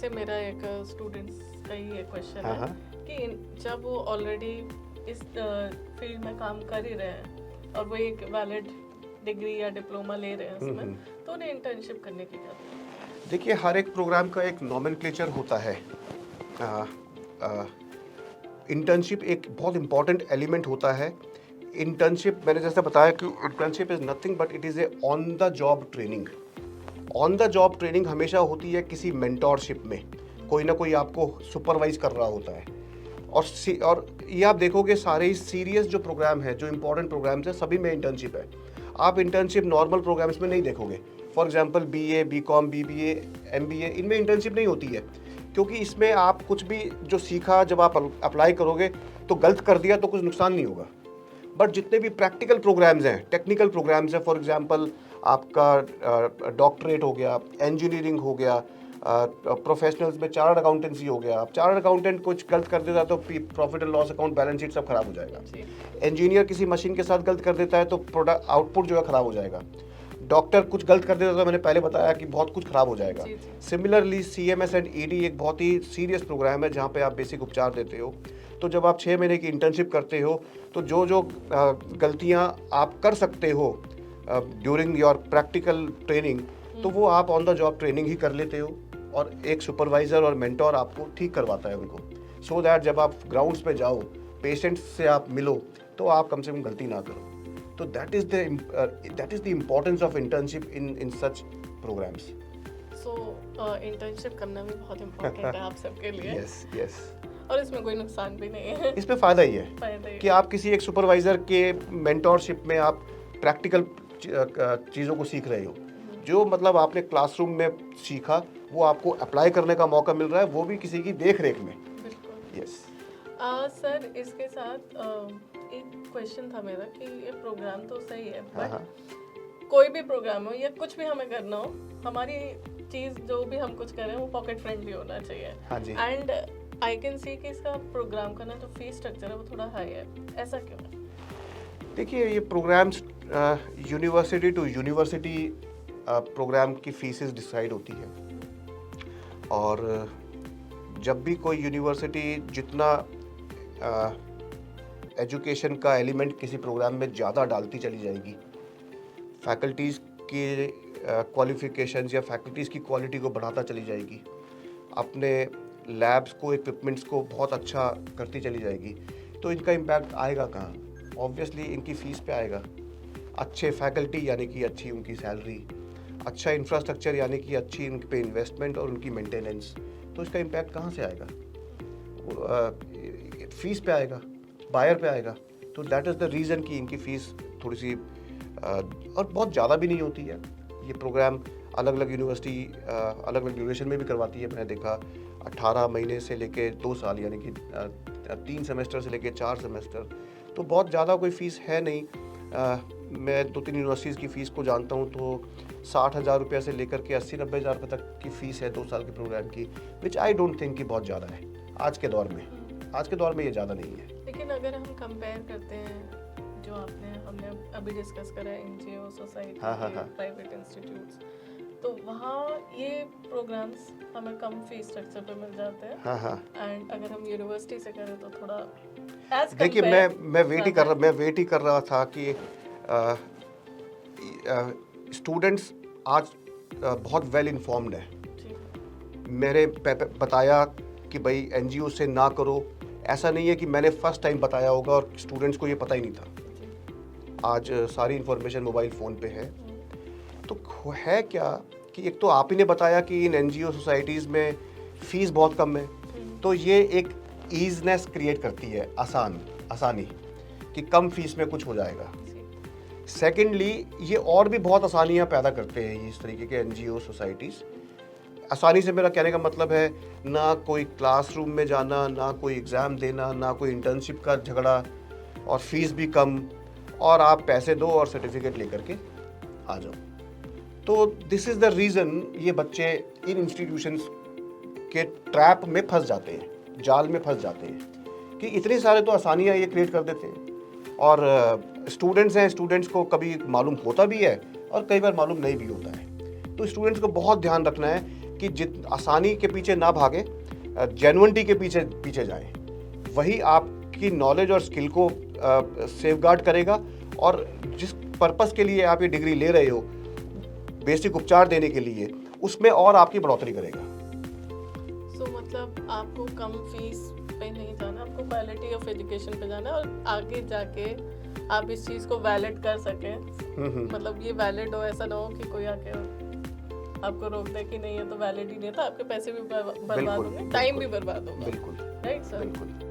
जैसे मेरा एक स्टूडेंट्स का ही एक क्वेश्चन हाँ है हाँ कि जब वो ऑलरेडी इस फील्ड में काम कर ही रहे हैं और वो एक वैलिड डिग्री या डिप्लोमा ले रहे हैं उसमें, तो उन्हें इंटर्नशिप करने की क्या जरूरत है? देखिए, हर एक प्रोग्राम का एक नॉमेनक्लेचर होता है। इंटर्नशिप एक बहुत इंपॉर्टेंट एलिमेंट होता है। इंटर्नशिप, मैंने जैसे बताया कि internship is nothing but it is a on the job training. On the job training हमेशा होती है किसी मेंटोरशिप में, कोई ना कोई आपको सुपरवाइज कर रहा होता है। और ये आप देखोगे सारे ही सीरियस जो प्रोग्राम है, जो इंपॉर्टेंट प्रोग्राम्स हैं, सभी में इंटर्नशिप है। आप इंटर्नशिप नॉर्मल प्रोग्राम्स में नहीं देखोगे। For example BA, BCom, BBA, MBA, इनमें इंटर्नशिप नहीं होती है, क्योंकि इसमें आप कुछ भी जो सीखा जब आप अप्लाई करोगे तो गलत कर दिया तो कुछ नुकसान नहीं होगा। बट जितने भी प्रैक्टिकल प्रोग्राम्स हैं, टेक्निकल प्रोग्राम्स हैं, फॉर एग्जांपल आपका डॉक्टरेट हो गया, इंजीनियरिंग हो गया, प्रोफेशनल्स में चार्टर्ड अकाउंटेंसी हो गया। आप चार्टर्ड अकाउंटेंट कुछ गलत कर देता है तो profit and loss account, balance sheet सब खराब हो जाएगा। इंजीनियर किसी मशीन के साथ गलत कर देता है तो प्रोडक्ट आउटपुट जो है खराब हो जाएगा। डॉक्टर कुछ गलत कर देता है तो मैंने पहले बताया कि बहुत कुछ खराब हो जाएगा। सिमिलरली सीएमएस एंड ईडी एक बहुत ही सीरियस प्रोग्राम है जहाँ पे आप बेसिक उपचार देते हो। तो जब आप 6 महीने की इंटर्नशिप करते हो तो जो जो गलतियाँ आप कर सकते हो ड्यूरिंग योर प्रैक्टिकल ट्रेनिंग, तो वो आप ऑन द जॉब ट्रेनिंग ही कर लेते हो और एक सुपरवाइज़र और मेंटोर आपको ठीक करवाता है उनको, सो दैट जब आप ग्राउंड्स पे जाओ, पेशेंट्स से आप मिलो, तो आप कम से कम गलती ना करो। तो that is the importance of internship in such programs. So internship करना भी बहुत इम्पोर्टेंट है आप सबके लिए। Yes yes. और इसमें कोई नुकसान भी नहीं है। इसमें फ़ायदा ही है फायदा ही कि आप किसी एक सुपरवाइज़र के मेंटोरशिप में आप प्रैक्टिकल चीज़ों को सीख रहे हो। जो मतलब आपने क्लासरूम में सीखा वो आपको अप्लाई करने का मौका मिल रहा है, वो भी किसी की देख रेख में। बिल्कुल। यस। सर इसके साथ एक क्वेश्चन था मेरा कि ये प्रोग्राम तो सही है, हाँ हाँ बट कोई भी प्रोग्राम हो या कुछ भी हमें करना हो, हमारी चीज़ जो भी हम कुछ करें वो पॉकेट फ्रेंडली होना चाहिए। हाँ जी। एंड आई कैन सी कि इसका प्रोग्राम का ना जो फीस स्ट्रक्चर है वो थोड़ा हाई है, ऐसा क्यों है? देखिए, ये programs university to university program की फीसेस डिसाइड होती है। और जब भी कोई यूनिवर्सिटी जितना एजुकेशन का एलिमेंट किसी प्रोग्राम में ज़्यादा डालती चली जाएगी, फैकल्टीज़ के क्वालिफिकेशंस या फैकल्टीज़ की क्वालिटी को बढ़ाता चली जाएगी, अपने लैब्स को, इक्विपमेंट्स को बहुत अच्छा करती चली जाएगी, तो इनका इम्पैक्ट आएगा कहाँ? ऑब्वियसली इनकी फ़ीस पे आएगा। अच्छे फैकल्टी यानी कि अच्छी उनकी सैलरी, अच्छा इंफ्रास्ट्रक्चर यानी कि अच्छी उन पे इन्वेस्टमेंट और उनकी मेंटेनेंस, तो इसका इम्पैक्ट कहाँ से आएगा? फीस पे आएगा, बायर पे आएगा। तो दैट इज़ द रीज़न कि इनकी फ़ीस थोड़ी सी और बहुत ज़्यादा भी नहीं होती है। ये प्रोग्राम अलग अलग यूनिवर्सिटी अलग अलग ड्यूरेशन में भी करवाती है। मैंने देखा 18 महीने से लेके 2 साल, यानी कि 3 सेमेस्टर से लेके 4 सेमेस्टर, तो बहुत ज़्यादा कोई फ़ीस है नहीं। मैं 2-3 यूनिवर्सिटीज़ की फ़ीस को जानता हूँ, तो 60,000 रुपये से लेकर के 80-90 हज़ार रुपये तक की फ़ीस है 2 साल के प्रोग्राम की, विच आई डोंट थिंक कि बहुत ज़्यादा है आज के दौर में। आज के दौर में ये ज़्यादा नहीं है। लेकिन अगर हम कंपेयर करते हैं जो हमने अभी डिस्कस करा है, एनजीओ, सोसाइटी, प्राइवेट इंस्टीट्यूट्स, तो वहाँ ये प्रोग्राम्स हमें कम फीस स्ट्रक्चर पे मिल जाते हैं। हाँ। एंड अगर हम यूनिवर्सिटी से करें तो थोड़ा देखिए, मैं वेट ही कर रहा था कि स्टूडेंट्स आज बहुत वेल इन्फॉर्म्ड है। मैंने बताया कि भाई एनजीओ से ना करो, ऐसा नहीं है कि मैंने फर्स्ट टाइम बताया होगा और स्टूडेंट्स को ये पता ही नहीं था। आज सारी इन्फॉर्मेशन मोबाइल फ़ोन पे है। तो है क्या कि एक तो आप ही ने बताया कि इन एनजीओ सोसाइटीज़ में फ़ीस बहुत कम है, तो ये एक ईजनेस क्रिएट करती है, आसानी कि कम फीस में कुछ हो जाएगा। सेकेंडली, ये और भी बहुत आसानियाँ पैदा करते हैं इस तरीके के एनजीओ सोसाइटीज़। आसानी से मेरा कहने का मतलब है ना कोई क्लासरूम में जाना, ना कोई एग्ज़ाम देना, ना कोई इंटर्नशिप का झगड़ा, और फीस भी कम, और आप पैसे दो और सर्टिफिकेट लेकर के आ जाओ। तो दिस इज़ द रीज़न ये बच्चे इन इंस्टीट्यूशंस के ट्रैप में फंस जाते हैं, जाल में फंस जाते हैं कि इतने सारे तो आसानियाँ ये क्रिएट कर देते हैं। और स्टूडेंट्स हैं, स्टूडेंट्स को कभी मालूम होता भी है और कई बार मालूम नहीं भी होता है। तो स्टूडेंट्स को बहुत ध्यान रखना है कि जित आसानी के पीछे ना भागे, जेन्युइनिटी के पीछे पीछे जाएं। वही आपकी नॉलेज और स्किल को सेफगार्ड करेगा, और जिस पर्पस के लिए आप ये डिग्री ले रहे हो, बेसिक उपचार देने के लिए, उसमें और आपकी बढ़ोतरी करेगा। सो मतलब आपको कम फीस पे नहीं जाना, आपको क्वालिटी ऑफ एजुकेशन पे जाना है, और आगे जाके आप इस चीज़ को वैलिड कर सकें। मतलब ये वैलिड हो, ऐसा ना हो कि कोई आके आपको रोक दे कि नहीं, ये तो वैलिड ही नहीं था, आपके पैसे भी बर्बाद होंगे, टाइम भी बर्बाद होगा। बिल्कुल राइट सर। बिल्कुल।